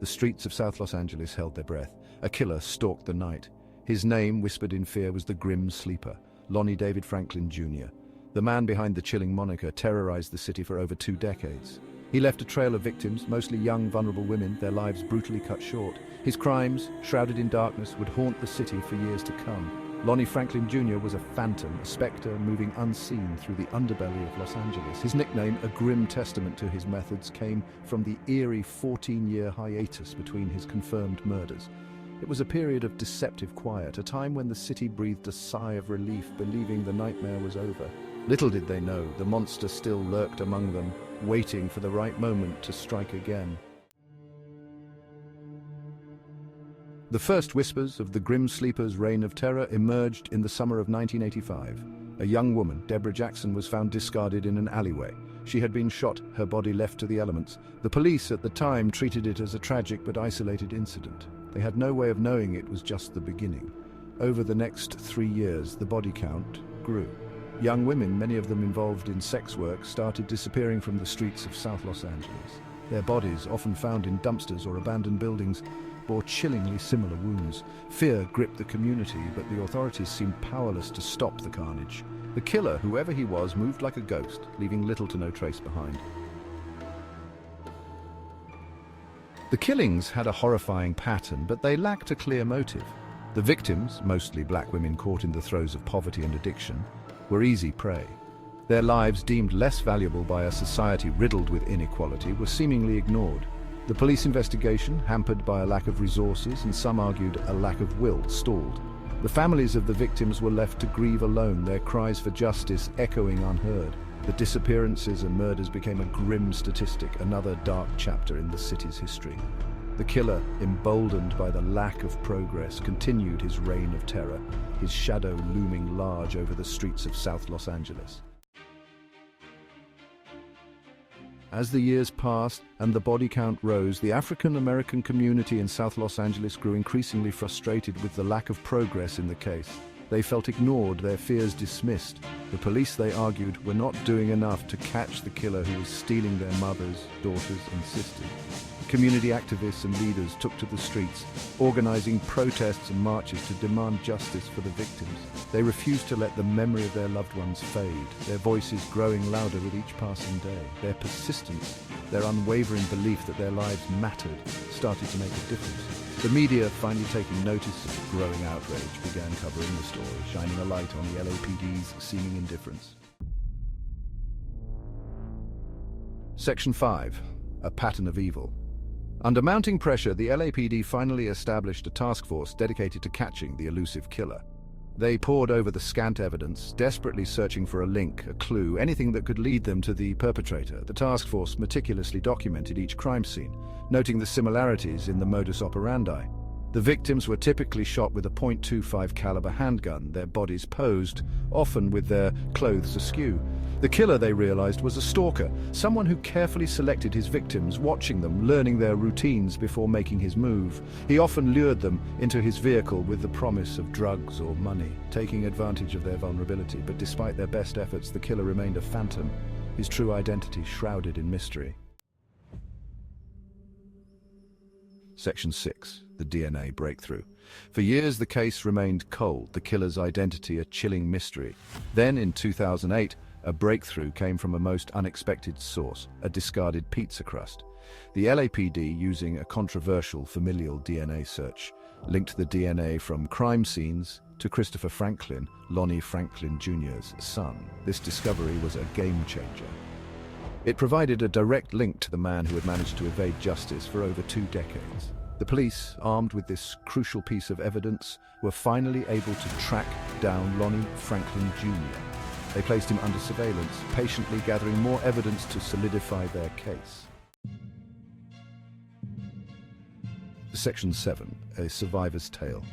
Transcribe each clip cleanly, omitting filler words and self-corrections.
The streets of South Los Angeles held their breath. A killer stalked the night. His name, whispered in fear, was the Grimm Sleeper, Lonnie David Franklin Jr. The man behind the chilling moniker terrorized the city for over 2 decades. He left a trail of victims, mostly young, vulnerable women, their lives brutally cut short. His crimes, shrouded in darkness, would haunt the city for years to come. Lonnie Franklin Jr. was a phantom, a spectre moving unseen through the underbelly of Los Angeles. His nickname, a grim testament to his methods, came from the eerie 14-year hiatus between his confirmed murders. It was a period of deceptive quiet, a time when the city breathed a sigh of relief, believing the nightmare was over. Little did they know, the monster still lurked among them, waiting for the right moment to strike again. The first whispers of the Grimm Sleeper's reign of terror emerged in the summer of 1985. A young woman, Deborah Jackson, was found discarded in an alleyway. She had been shot, her body left to the elements. The police at the time treated it as a tragic but isolated incident. They had no way of knowing it was just the beginning. Over the next 3 years, the body count grew. Young women, many of them involved in sex work, started disappearing from the streets of South Los Angeles. Their bodies, often found in dumpsters or abandoned buildings, bore chillingly similar wounds. Fear gripped the community, but the authorities seemed powerless to stop the carnage. The killer, whoever he was, moved like a ghost, leaving little to no trace behind. The killings had a horrifying pattern, but they lacked a clear motive. The victims, mostly black women caught in the throes of poverty and addiction, were easy prey. Their lives, deemed less valuable by a society riddled with inequality, were seemingly ignored. The police investigation, hampered by a lack of resources and some argued a lack of will, stalled. The families of the victims were left to grieve alone, their cries for justice echoing unheard. The disappearances and murders became a grim statistic, another dark chapter in the city's history. The killer, emboldened by the lack of progress, continued his reign of terror, his shadow looming large over the streets of South Los Angeles. As the years passed and the body count rose, the African-American community in South Los Angeles grew increasingly frustrated with the lack of progress in the case. They felt ignored, their fears dismissed. The police, they argued, were not doing enough to catch the killer who was stealing their mothers, daughters, and sisters. Community activists and leaders took to the streets, organizing protests and marches to demand justice for the victims. They refused to let the memory of their loved ones fade, their voices growing louder with each passing day. Their persistence, their unwavering belief that their lives mattered, started to make a difference. The media, finally taking notice of the growing outrage, began covering the story, shining a light on the LAPD's seeming indifference. Section 5. A pattern of evil. Under mounting pressure, the LAPD finally established a task force dedicated to catching the elusive killer. They pored over the scant evidence, desperately searching for a link, a clue, anything that could lead them to the perpetrator. The task force meticulously documented each crime scene, noting the similarities in the modus operandi. The victims were typically shot with a .25 caliber handgun, their bodies posed, often with their clothes askew. The killer, they realized, was a stalker, someone who carefully selected his victims, watching them, learning their routines before making his move. He often lured them into his vehicle with the promise of drugs or money, taking advantage of their vulnerability. But despite their best efforts, the killer remained a phantom, his true identity shrouded in mystery. Section 6. The DNA breakthrough. For years, the case remained cold, the killer's identity a chilling mystery. Then, in 2008, a breakthrough came from a most unexpected source, a discarded pizza crust. The LAPD, using a controversial familial DNA search, linked the DNA from crime scenes to Christopher Franklin, Lonnie Franklin Jr.'s son. This discovery was a game changer. It provided a direct link to the man who had managed to evade justice for over 2 decades. The police, armed with this crucial piece of evidence, were finally able to track down Lonnie Franklin Jr. They placed him under surveillance, patiently gathering more evidence to solidify their case. Section 7. A survivor's tale.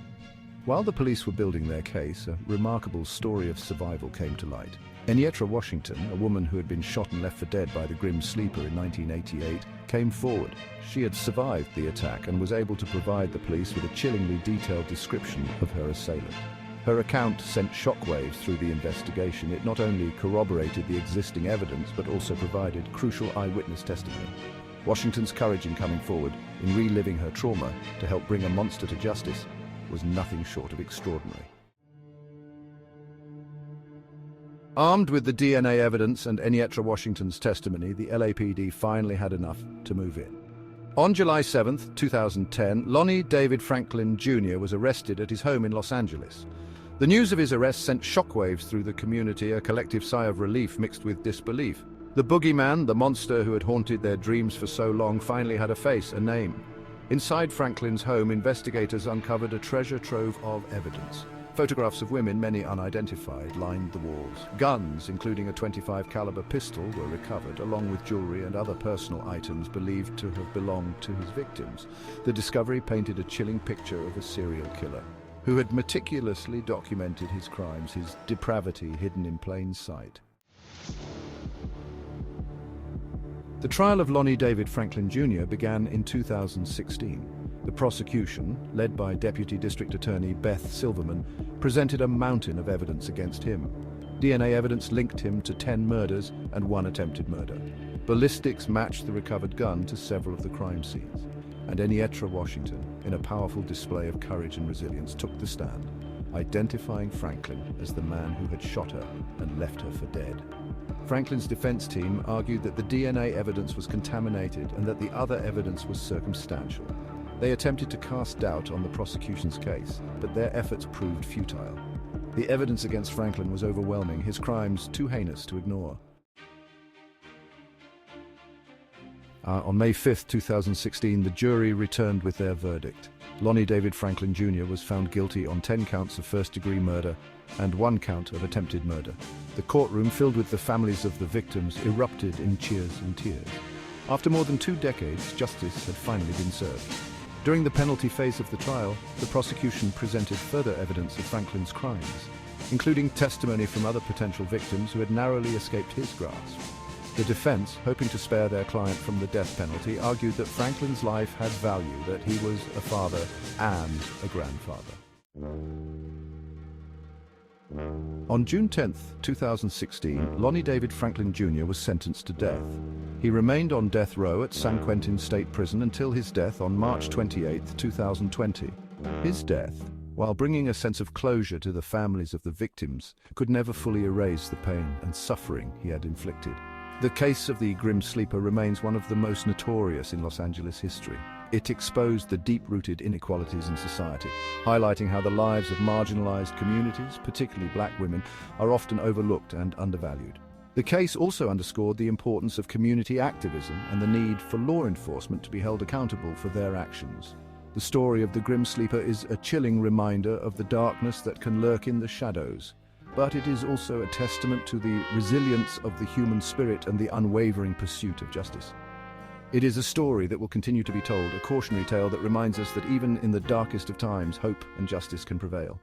While the police were building their case, a remarkable story of survival came to light. Enietra Washington, a woman who had been shot and left for dead by the Grimm Sleeper in 1988, came forward. She had survived the attack and was able to provide the police with a chillingly detailed description of her assailant. Her account sent shockwaves through the investigation. It not only corroborated the existing evidence, but also provided crucial eyewitness testimony. Washington's courage in coming forward, in reliving her trauma to help bring a monster to justice, was nothing short of extraordinary. Armed with the DNA evidence and Enietra Washington's testimony, the LAPD finally had enough to move in. On July 7, 2010, Lonnie David Franklin Jr. was arrested at his home in Los Angeles. The news of his arrest sent shockwaves through the community, a collective sigh of relief mixed with disbelief. The boogeyman, the monster who had haunted their dreams for so long, finally had a face, a name. Inside Franklin's home, investigators uncovered a treasure trove of evidence. Photographs of women, many unidentified, lined the walls. Guns, including a .25 caliber pistol, were recovered, along with jewelry and other personal items believed to have belonged to his victims. The discovery painted a chilling picture of a serial killer who had meticulously documented his crimes, his depravity hidden in plain sight. The trial of Lonnie David Franklin Jr. began in 2016. The prosecution, led by Deputy District Attorney Beth Silverman, presented a mountain of evidence against him. DNA evidence linked him to 10 murders and 1 attempted murder. Ballistics matched the recovered gun to several of the crime scenes. And Enietra Washington, in a powerful display of courage and resilience, took the stand, identifying Franklin as the man who had shot her and left her for dead. Franklin's defense team argued that the DNA evidence was contaminated and that the other evidence was circumstantial. They attempted to cast doubt on the prosecution's case, but their efforts proved futile. The evidence against Franklin was overwhelming, his crimes too heinous to ignore. On May 5, 2016, the jury returned with their verdict. Lonnie David Franklin Jr. was found guilty on 10 counts of first-degree murder and 1 count of attempted murder. The courtroom, filled with the families of the victims, erupted in cheers and tears. After more than 2 decades, justice had finally been served. During the penalty phase of the trial, the prosecution presented further evidence of Franklin's crimes, including testimony from other potential victims who had narrowly escaped his grasp. The defense, hoping to spare their client from the death penalty, argued that Franklin's life had value, that he was a father and a grandfather. On June 10, 2016, Lonnie David Franklin Jr. was sentenced to death. He remained on death row at San Quentin State Prison until his death on March 28, 2020. His death, while bringing a sense of closure to the families of the victims, could never fully erase the pain and suffering he had inflicted. The case of the Grimm Sleeper remains one of the most notorious in Los Angeles history. It exposed the deep-rooted inequalities in society, highlighting how the lives of marginalized communities, particularly black women, are often overlooked and undervalued. The case also underscored the importance of community activism and the need for law enforcement to be held accountable for their actions. The story of the Grimm Sleeper is a chilling reminder of the darkness that can lurk in the shadows, but it is also a testament to the resilience of the human spirit and the unwavering pursuit of justice. It is a story that will continue to be told, a cautionary tale that reminds us that even in the darkest of times, hope and justice can prevail.